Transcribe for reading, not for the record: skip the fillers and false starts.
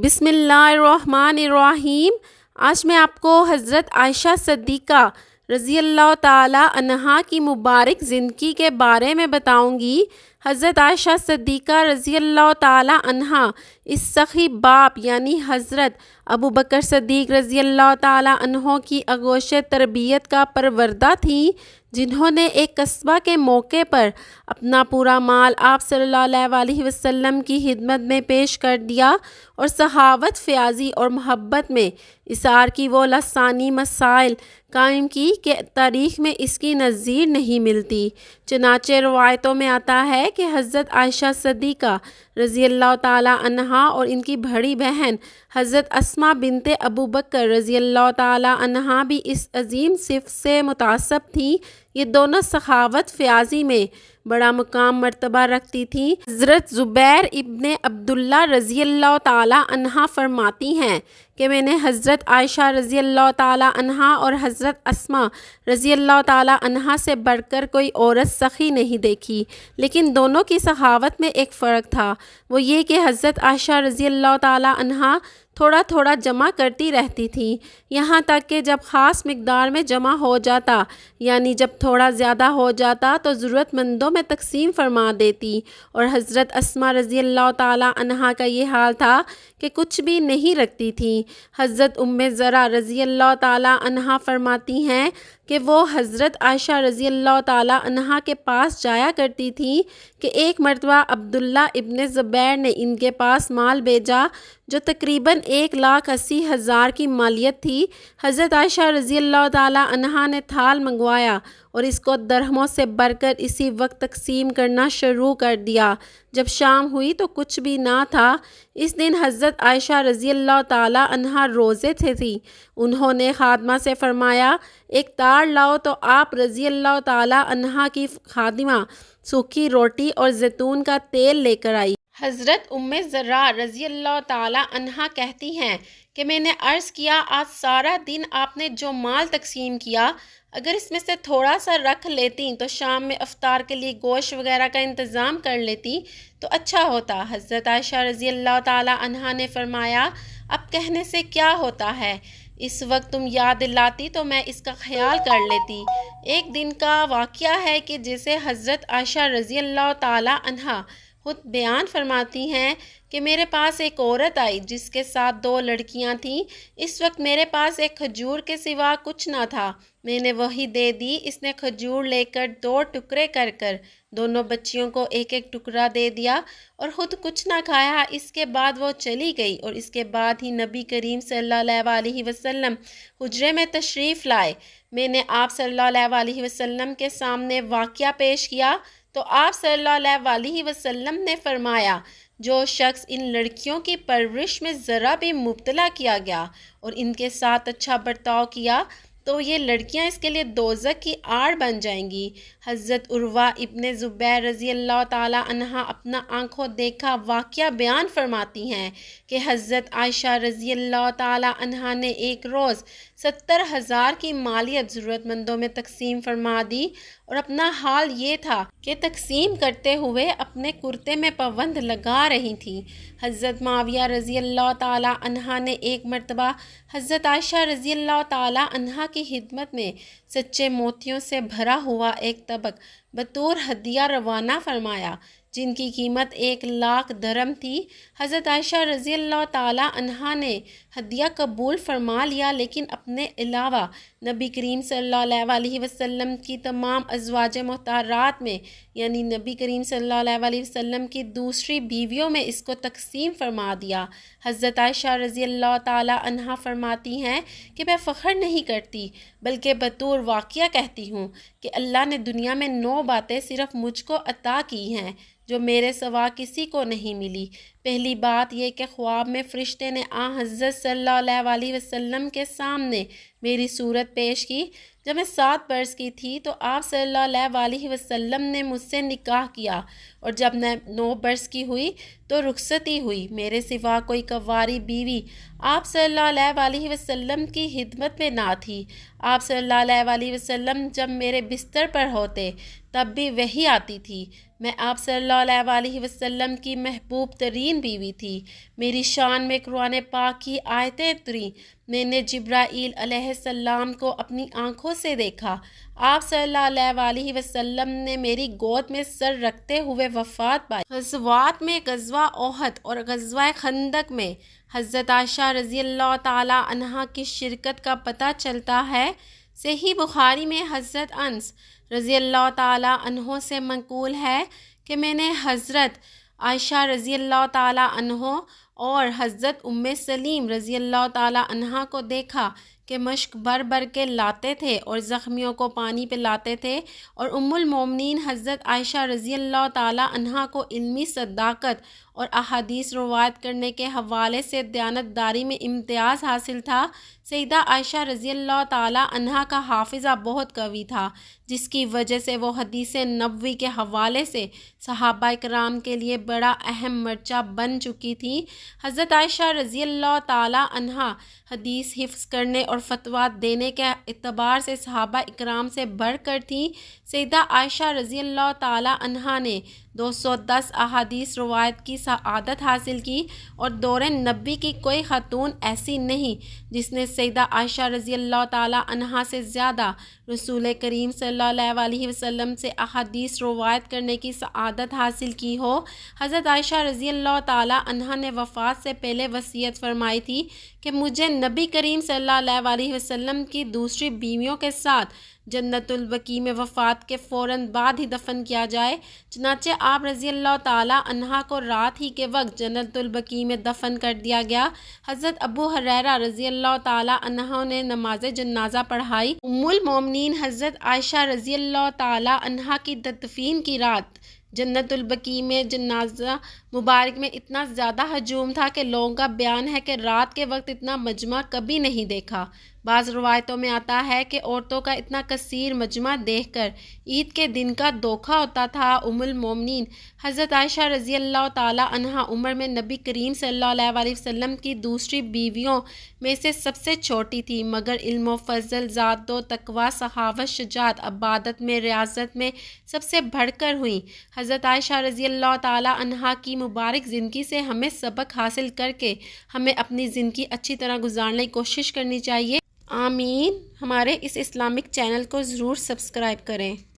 بسم اللہ الرحمن الرحیم۔ آج میں آپ کو حضرت عائشہ صدیقہ رضی اللہ تعالی عنہا کی مبارک زندگی کے بارے میں بتاؤں گی۔ حضرت عائشہ صدیقہ رضی اللہ تعالی عنہا اس سخی باپ یعنی حضرت ابوبکر صدیق رضی اللہ تعالی عنہ کی آغوش تربیت کا پروردہ تھیں، جنہوں نے ایک قصبہ کے موقع پر اپنا پورا مال آپ صلی اللہ علیہ وسلم کی خدمت میں پیش کر دیا اور صحابت فیاضی اور محبت میں اثار کی وہ لسانی مسائل قائم کی کہ تاریخ میں اس کی نظیر نہیں ملتی۔ چنانچہ روایتوں میں آتا ہے کہ حضرت عائشہ صدیقہ رضی اللہ تعالی عنہا اور ان کی بڑی بہن حضرت اسماء بنت ابوبکر رضی اللہ تعالی عنہا بھی اس عظیم صفت سے متصف تھیں۔ یہ دونوں سخاوت فیاضی میں بڑا مقام مرتبہ رکھتی تھیں۔ حضرت زبیر ابن عبداللہ رضی اللہ تعالی عنہ فرماتی ہیں کہ میں نے حضرت عائشہ رضی اللہ تعالی عنہا اور حضرت اسماء رضی اللہ تعالی عنہا سے بڑھ کر کوئی عورت سخی نہیں دیکھی، لیکن دونوں کی سخاوت میں ایک فرق تھا، وہ یہ کہ حضرت عائشہ رضی اللہ تعالی عنہا تھوڑا تھوڑا جمع کرتی رہتی تھی، یہاں تک کہ جب خاص مقدار میں جمع ہو جاتا، یعنی جب تھوڑا زیادہ ہو جاتا تو ضرورت مندوں میں تقسیم فرما دیتی۔ اور حضرت اسماء رضی اللہ تعالی عنہا کا یہ حال تھا کہ کچھ بھی نہیں رکھتی تھیں۔ حضرت ام زرع رضی اللہ تعالی عنہا فرماتی ہیں کہ وہ حضرت عائشہ رضی اللہ تعالی عنہا کے پاس جایا کرتی تھیں کہ ایک مرتبہ عبداللہ ابن زبیر نے ان کے پاس مال بھیجا جو تقریباً 1,80,000 کی مالیت تھی۔ حضرت عائشہ رضی اللہ تعالی عنہا نے تھال منگوایا اور اس کو درہموں سے بھر کر اسی وقت تقسیم کرنا شروع کر دیا۔ جب شام ہوئی تو کچھ بھی نہ تھا۔ اس دن حضرت عائشہ رضی اللہ تعالی عنہا روزے سے تھی۔ انہوں نے خادمہ سے فرمایا ایک تار لاؤ تو آپ رضی اللہ تعالی عنہا کی خادمہ سوکھی روٹی اور زیتون کا تیل لے کر آئی۔ حضرت ام زرع رضی اللہ تعالی عنہا کہتی ہیں کہ میں نے عرض کیا آج سارا دن آپ نے جو مال تقسیم کیا، اگر اس میں سے تھوڑا سا رکھ لیتی تو شام میں افطار کے لیے گوشت وغیرہ کا انتظام کر لیتی تو اچھا ہوتا۔ حضرت عائشہ رضی اللہ تعالی عنہا نے فرمایا اب کہنے سے کیا ہوتا ہے، اس وقت تم یاد دلاتی تو میں اس کا خیال کر لیتی۔ ایک دن کا واقعہ ہے کہ جسے حضرت عائشہ رضی اللہ تعالی عنہا خود بیان فرماتی ہیں کہ میرے پاس ایک عورت آئی جس کے ساتھ 2 لڑکیاں تھیں۔ اس وقت میرے پاس ایک کھجور کے سوا کچھ نہ تھا، میں نے وہی دے دی۔ اس نے کھجور لے کر 2 ٹکڑے کر کر دونوں بچیوں کو ایک ایک ٹکڑا دے دیا اور خود کچھ نہ کھایا۔ اس کے بعد وہ چلی گئی اور اس کے بعد ہی نبی کریم صلی اللہ علیہ وسلم حجرے میں تشریف لائے۔ میں نے آپ صلی اللہ علیہ وسلم کے سامنے واقعہ پیش کیا تو آپ صلی اللہ علیہ وسلم نے فرمایا جو شخص ان لڑکیوں کی پرورش میں ذرا بھی مبتلا کیا گیا اور ان کے ساتھ اچھا برتاؤ کیا تو یہ لڑکیاں اس کے لیے دوزخ کی آڑ بن جائیں گی۔ حضرت عروہ ابن زبیر رضی اللہ تعالی عنہا اپنا آنکھوں دیکھا واقعہ بیان فرماتی ہیں کہ حضرت عائشہ رضی اللہ تعالی عنہا نے ایک روز 70,000 کی مالیت ضرورت مندوں میں تقسیم فرما دی اور اپنا حال یہ تھا کہ تقسیم کرتے ہوئے اپنے کرتے میں پابند لگا رہی تھیں۔ حضرت معاویہ رضی اللہ تعالی عنہا نے ایک مرتبہ حضرت عائشہ رضی اللہ تعالی عنہا کی خدمت میں سچے موتیوں سے بھرا ہوا ایک طبق بطور ہدیہ روانہ فرمایا جن کی قیمت 1,00,000 درہم تھی۔ حضرت عائشہ رضی اللہ تعالی عنہا نے ہدیہ قبول فرما لیا، لیکن اپنے علاوہ نبی کریم صلی اللہ علیہ وسلم کی تمام ازواج مطہرات میں یعنی نبی کریم صلی اللہ علیہ وسلم کی دوسری بیویوں میں اس کو تقسیم فرما دیا۔ حضرت عائشہ رضی اللہ تعالی عنہا فرماتی ہیں کہ میں فخر نہیں کرتی بلکہ بطور واقعہ کہتی ہوں کہ اللہ نے دنیا میں 9 باتیں صرف مجھ کو عطا کی ہیں جو میرے سوا کسی کو نہیں ملی۔ پہلی بات یہ کہ خواب میں فرشتے نے حضرت صلی اللہ علیہ وسلم کے سامنے میری صورت پیش کی۔ جب میں 7 برس کی تھی تو آپ صلی اللہ علیہ وسلم نے مجھ سے نکاح کیا، اور جب میں 9 برس کی ہوئی تو رخصتی ہوئی۔ میرے سوا کوئی کنواری بیوی آپ صلی اللہ علیہ وسلم کی خدمت میں نہ تھی۔ آپ صلی اللہ علیہ وسلم جب میرے بستر پر ہوتے تب بھی وحی آتی تھی۔ میں آپ صلی اللہ علیہ وسلم کی محبوب ترین بیوی تھی۔ میری شان میں قرآن پاک کی آیتیں اتریں۔ میں نے جبرائیل علیہ السلام کو اپنی آنکھوں سے دیکھا۔ آپ صلی اللہ علیہ وسلم نے میری گود میں سر رکھتے ہوئے وفات پائی۔ غزوات میں غزوہ احد اور غزوہ خندق میں حضرت عائشہ رضی اللہ تعالی عنہا کی شرکت کا پتہ چلتا ہے۔ صحیح بخاری میں حضرت انس رضی اللہ تعالی عنہ سے منقول ہے کہ میں نے حضرت عائشہ رضی اللہ تعالی عنہ اور حضرت ام سلیم رضی اللہ تعالی عنہا کو دیکھا کہ مشک بھر بھر کے لاتے تھے اور زخمیوں کو پانی پلاتے تھے، اور ام المومنین حضرت عائشہ رضی اللہ تعالی عنہا کو علمی صداقت اور احادیث روایت کرنے کے حوالے سے دیانتداری میں امتیاز حاصل تھا۔ سیدہ عائشہ رضی اللہ تعالی عنہا کا حافظہ بہت قوی تھا، جس کی وجہ سے وہ حدیث نبوی کے حوالے سے صحابہ کرام کے لیے بڑا اہم مرجع بن چکی تھی۔ حضرت عائشہ رضی اللہ تعالی عنہا حدیث حفظ کرنے اور فتویٰ دینے کے اعتبار سے صحابہ اکرام سے بڑھ کر تھیں۔ سیدہ عائشہ رضی اللہ تعالی عنہا نے 210 احادیث روایت کی سعادت حاصل کی، اور دور نبی کی کوئی خاتون ایسی نہیں جس نے سیدہ عائشہ رضی اللہ تعالی عنہا سے زیادہ رسول کریم صلی اللہ علیہ وسلم سے احادیث روایت کرنے کی سعادت حاصل کی ہو۔ حضرت عائشہ رضی اللہ تعالی عنہا نے وفات سے پہلے وصیت فرمائی تھی کہ مجھے نبی کریم صلی اللہ علیہ وسلم کی دوسری بیویوں کے ساتھ جنت البقیع میں وفات کے فوراً بعد ہی دفن کیا جائے۔ چنانچہ آپ رضی اللہ تعالی عنہا کو رات ہی کے وقت جنت البقیع میں دفن کر دیا گیا۔ حضرت ابو ہریرہ رضی اللہ تعالی عنہ نے نماز جنازہ پڑھائی۔ ام المومنین حضرت عائشہ رضی اللہ تعالی عنہا کی تدفین کی رات جنت البقیع میں جنازہ مبارک میں اتنا زیادہ ہجوم تھا کہ لوگوں کا بیان ہے کہ رات کے وقت اتنا مجمع کبھی نہیں دیکھا۔ بعض روایتوں میں آتا ہے کہ عورتوں کا اتنا کثیر مجمع دیکھ کر عید کے دن کا دھوکہ ہوتا تھا۔ ام المومنین حضرت عائشہ رضی اللہ تعالی عنہا عمر میں نبی کریم صلی اللہ علیہ وسلم کی دوسری بیویوں میں سے سب سے چھوٹی تھی، مگر علم و فضل، ذات و تقویٰ، سخاوت، شجاعت، عبادت میں، ریاضت میں سب سے بڑھ کر ہوئیں۔ حضرت عائشہ رضی اللہ تعالی عنہا کی مبارک زندگی سے ہمیں سبق حاصل کر کے ہمیں اپنی زندگی اچھی طرح گزارنے کی کوشش کرنی چاہیے۔ آمین۔ ہمارے اس اسلامک چینل کو ضرور سبسکرائب کریں۔